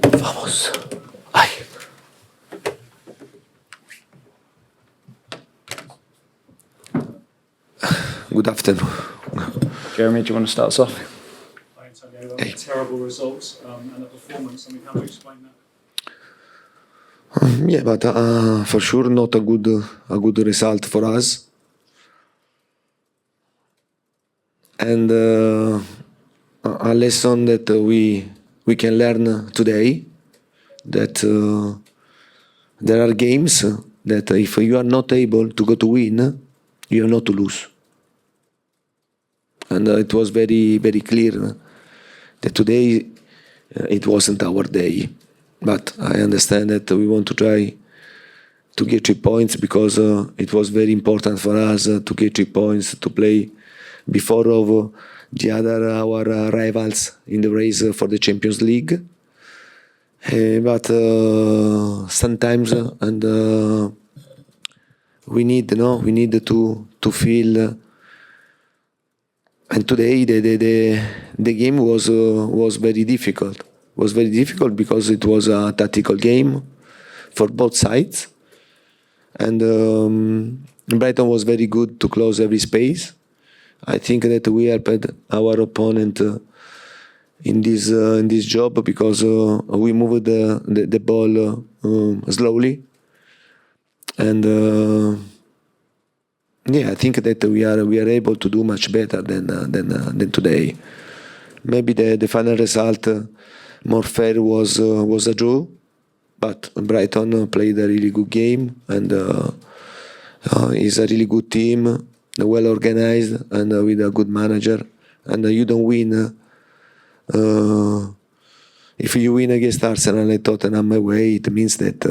Vamos. Ay. Good afternoon. Jeremy, do you want to start us off? Hi, Antonio. Terrible results and the performance. I mean, how do you explain that? Yeah, but for sure not a good result for us. And a lesson that we can learn today, that there are games that if you are not able to go to win, you are not to lose. And it was very, very clear that today it wasn't our day. But I understand that we want to try to get 3 points because it was very important for us to get 3 points to play before of the other our rivals in the race for the Champions League. But sometimes we need to feel. And today the game was very difficult. Was very difficult because it was a tactical game for both sides, and Brighton was very good to close every space. I think that we helped our opponent in this job because we moved the ball slowly, and yeah, I think that we are able to do much better than today. Maybe the final result more fair was a draw, but Brighton played a really good game and is a really good team, well organized and with a good manager. And you don't win if you win against Arsenal and Tottenham away. It means that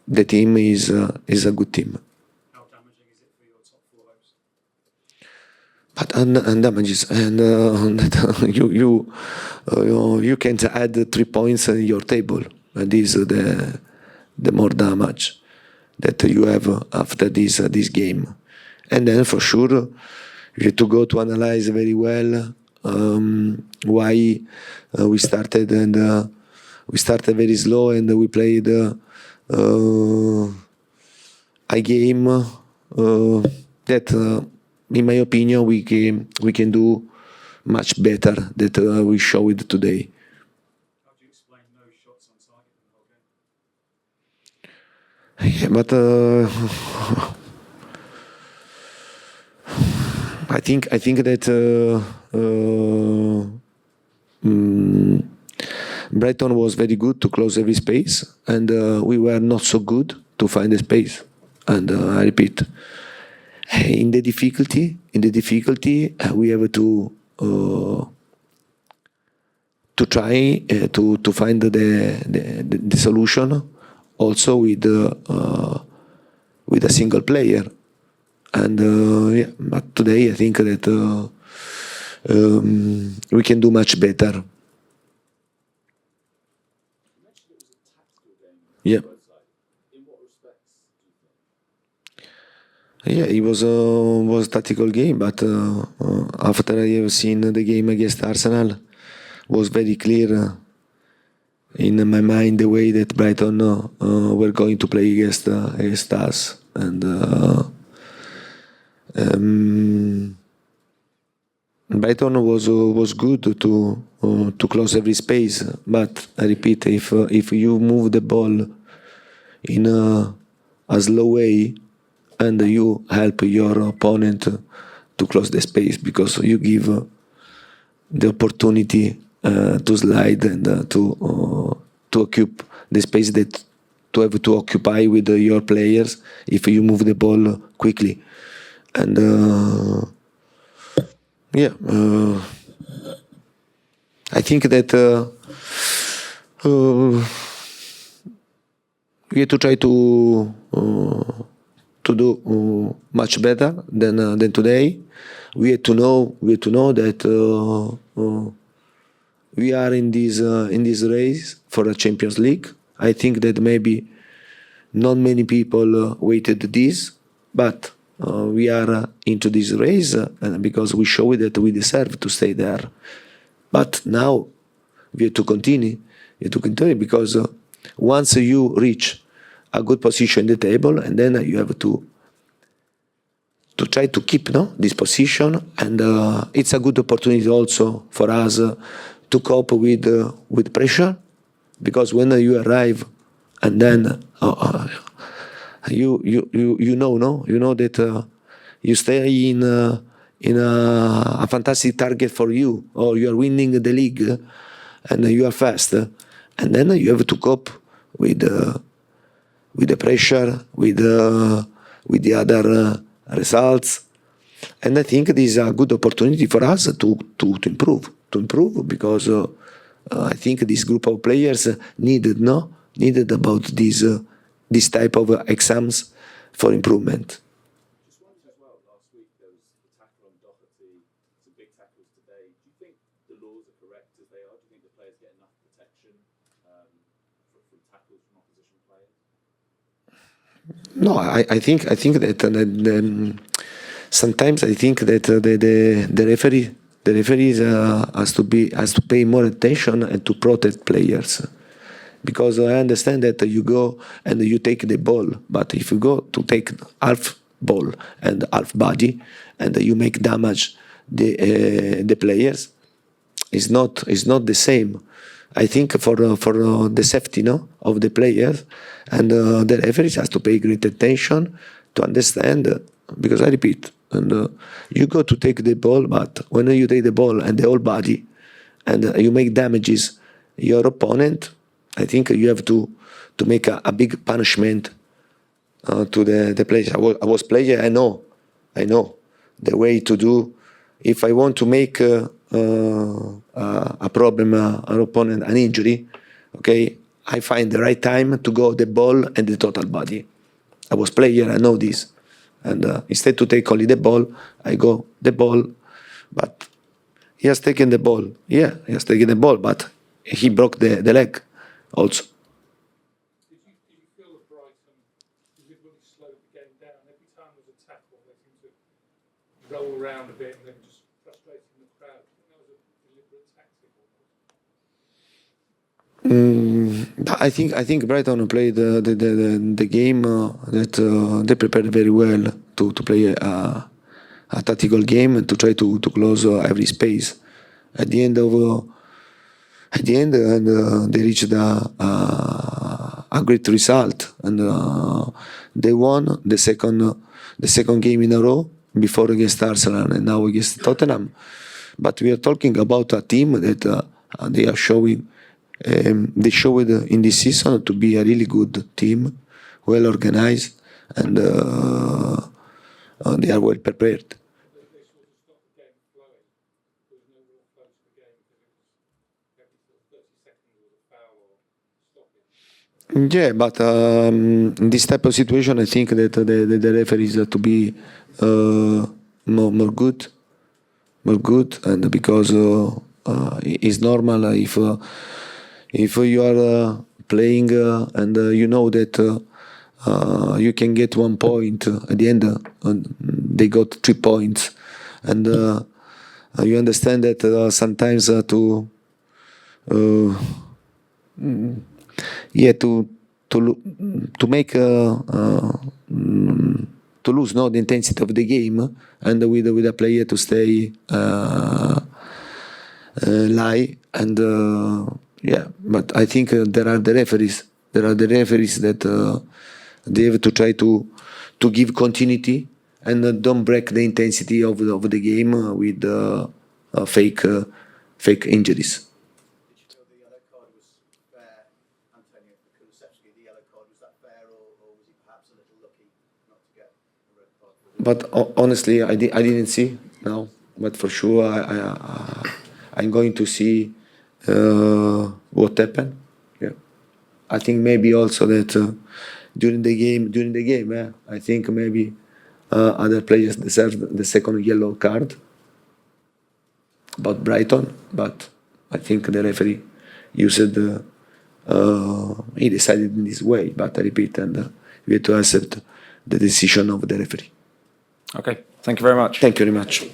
the team is a good team. How damaging is it for your top four hopes? But and damages and you can't add 3 points in your table. And this is the more damage that you have after this game. And then for sure you have to go to analyze very well why we started, and we started very slow and we played a game that in my opinion we can do much better that we showed today. How do you explain no shots on target in the whole game? Yeah, but I think that Brighton was very good to close every space, and we were not so good to find the space. And I repeat, in the difficulty, we have to try to find the solution also with a single player. And yeah, but today I think that we can do much better. Yeah. Yeah, it was a tactical game, but after I have seen the game against Arsenal, was very clear in my mind the way that Brighton were going to play against us, and Brighton was good to close every space, but I repeat, if you move the ball in a slow way and you help your opponent to close the space, because you give the opportunity to slide and to occupy the space that to have to occupy with your players if you move the ball quickly. And yeah, I think that we have to try to do much better than today. We have to know that we are in this race for a Champions League. I think that maybe not many people waited this, but we are into this race because we show that we deserve to stay there. But now we have to continue. You have to continue because once you reach a good position in the table, and then you have to try to keep this position, and it's a good opportunity also for us to cope with pressure, because when you arrive and then you know that you stay in a fantastic target for you, or you are winning the league and you are fast, and then you have to cope with the pressure, with the other results. And I think this is a good opportunity for us to improve because I think this group of players needed about this type of exams for improvement. Just wanted as well, last week there was a tackle on Doherty, some big tackles today. Do you think the laws are correct as they are? Do you think the players get enough protection from tackles from opposition players? No, I think that sometimes I think that the referees has to pay more attention and to protect players, because I understand that you go and you take the ball, but if you go to take half ball and half body and you make damage the players, it's not the same. I think for the safety of the players, and the referees has to pay great attention to understand, because I repeat, and you go to take the ball, but when you take the ball and the whole body and you make damages your opponent, I think you have to make a big punishment to the players. I was player. I know the way to do. If I want to make a problem, an opponent, an injury, okay, I find the right time to go the ball and the total body. I was player. I know this, and instead to take only the ball, I go the ball. But he has taken the ball. Yeah, he has taken the ball, but he broke the leg also. Did you feel that Brighton deliberately slowed the game down? Every time there was a tackle, they seemed to roll around a bit and then just frustrating the crowd. Do you think that was a deliberate tactic almost? I think Brighton played the game that they prepared very well to play a tactical game and to try to close every space. At the end, they reached a great result, and they won the second game in a row, before against Arsenal and now against Tottenham. But we are talking about a team that they are showing. They showed in this season to be a really good team, well organized, and they are well prepared. They sort of stopped the game flowing. There was no real flow to the game because it was every sort of 30 seconds was a foul or stopping. Yeah, but in this type of situation, I think that the referees have to be more good, and because it's normal if you are playing and you know that you can get 1 point at the end, they got 3 points, and you understand that sometimes to make to lose the intensity of the game, and with a player to stay lie, and yeah. But I think there are the referees that they have to try to give continuity and don't break the intensity of the game with fake injuries. Did you feel the yellow card was fair, Antonio Kulsevski? The yellow card, was that fair, or was he perhaps a little lucky not to get a red card? But honestly, I didn't see now. But for sure, I'm going to see what happened. Yeah, I think maybe also that during the game, I think maybe other players deserved the second yellow card about Brighton, but I think the referee used he decided in this way. But I repeat, and we have to accept the decision of the referee. Okay, thank you very much. Thank you very much.